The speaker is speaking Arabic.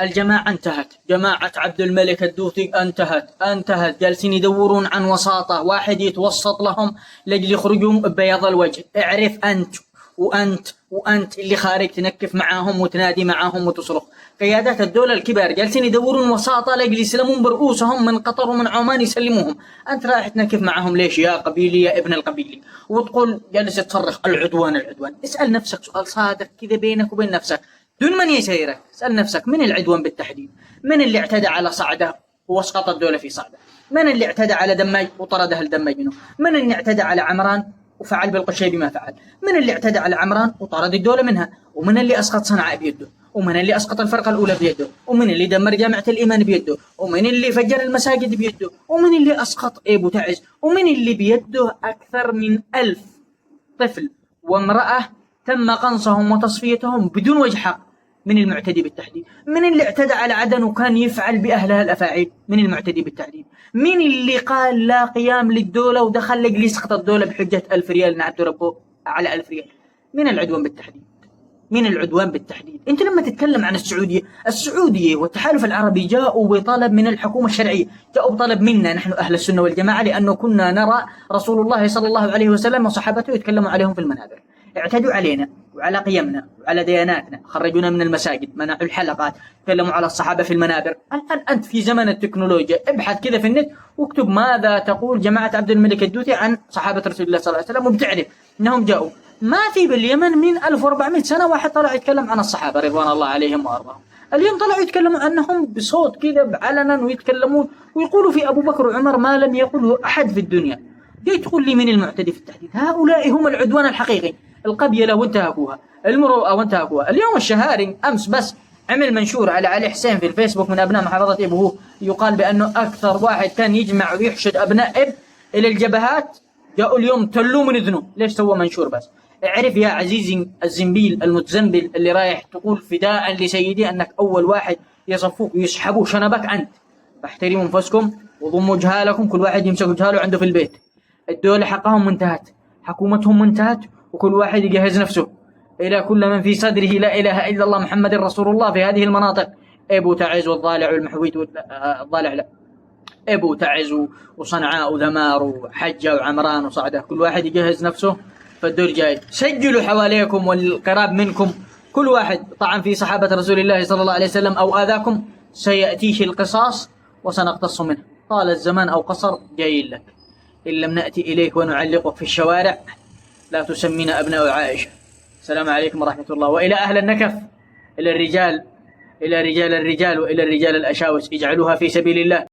الجماعة انتهت، جماعة عبد الملك الدوثي انتهت، جالسين يدورون عن وساطة، واحد يتوسط لهم لأجل يخرجون ببياض الوجه. اعرف أنت وأنت اللي خارج تنكف معاهم وتنادي معاهم وتصرخ. قيادات الدولة الكبار جالسين يدورون وساطة لأجل يسلمون برؤوسهم من قطر ومن عمان يسلموهم. أنت رايح تنكف معاهم ليش يا قبيلي يا ابن القبيلي؟ وتقول جالس تصرخ العدوان. اسأل نفسك سؤال صادق كذا بينك وبين نفسك دون من يسيرك. اسأل نفسك من العدوان بالتحديد؟ من اللي اعتدى على صعدة واسقط الدولة في صعدة؟ من اللي اعتدى على دماج وطرد أهل دماج منه؟ من اللي اعتدى على عمران وفعل بالقشيري ما فعل؟ من اللي اعتدى على عمران وطرد الدولة منها؟ ومن اللي أسقط صنعاء بيده؟ ومن اللي أسقط الفرقة الأولى بيده؟ ومن اللي دمر جامعة الإيمان بيده؟ ومن اللي فجر المساجد بيده؟ ومن اللي أسقط أبو تعز؟ ومن اللي بيده أكثر من 1000 طفل وامرأة تم قنصهم وتصفيتهم بدون وجه حق؟ من المعتدي بالتحديد؟ من اللي اعتدى على عدن وكان يفعل بأهلها الأفاعيل؟ من المعتدي بالتحديد؟ من اللي قال لا قيام للدولة ودخل لجل يسقط الدولة بحجة 1000 ريال نعبد ربه على 1000 ريال؟ من العدوان بالتحديد؟ من العدوان بالتحديد؟ انت لما تتكلم عن السعودية والتحالف العربي جاءوا بطلب من الحكومة الشرعية، جاءوا بطلب منا نحن أهل السنة والجماعة، لأنه كنا نرى رسول الله صلى الله عليه وسلم وصحابته يتكلموا عليهم في المنابر. اعتدوا علينا وعلى قيمنا وعلى دياناتنا، خرجونا من المساجد، منعوا الحلقات، تكلموا على الصحابة في المنابر. الآن أنت في زمن التكنولوجيا ابحث كذا في النت واكتب ماذا تقول جماعة عبد الملك الدوثي عن صحابة رسول الله صلى الله عليه وسلم وبتعرف أنهم جاءوا. ما في باليمن من 1400 سنة واحد طلع يتكلم عن الصحابة رضوان الله عليهم وأرضاهم. اليوم طلعوا يتكلموا عنهم بصوت كذا علنا ويتكلمون ويقولوا في أبو بكر وعمر ما لم يقوله أحد في الدنيا. جاي تقول لي من المعتدي في التحديد؟ هؤلاء هم العدوان الحقيقي. القبيلة وانتهكوها، المروءة وانتهكوها. اليوم الشهاري أمس بس عمل منشور على علي حسين في الفيسبوك من أبناء محافظة إبو، يقال بأنه أكثر واحد كان يجمع ويحشد أبناء إب إلى الجبهات جاءوا اليوم تلوه من إذنه. ليش سوى منشور بس؟ اعرف يا عزيزي الزنبيل المتزنبل اللي رايح تقول فداء لسيدي أنك أول واحد يصفوك ويسحبوا شنبك أنت. فاحترموا أنفسكم وضموا جهالكم، كل واحد يمسك جهاله عنده في البيت. الدولة حقهم منتهت، حكومتهم منتهت، وكل واحد يجهز نفسه. إلى كل من في صدره لا إله إلا الله محمد رسول الله في هذه المناطق، أبو تعز والضالع والمحويت الضالع لا أبو تعز وصنعاء وذمار وحجة وعمران وصعدة، كل واحد يجهز نفسه. فالدور جاي. سجلوا حواليكم والقراب منكم كل واحد طعن في صحابة رسول الله صلى الله عليه وسلم أو آذاكم سيأتيه القصاص وسنقتص منه. طال الزمان أو قصر جايين لك. إن لم نأتي إليك ونعلقك في الشوارع لا تسمينا أبناء عائشة. السلام عليكم ورحمة الله. وإلى أهل النكف، إلى الرجال، إلى رجال الرجال وإلى الرجال الأشاوس، اجعلوها في سبيل الله.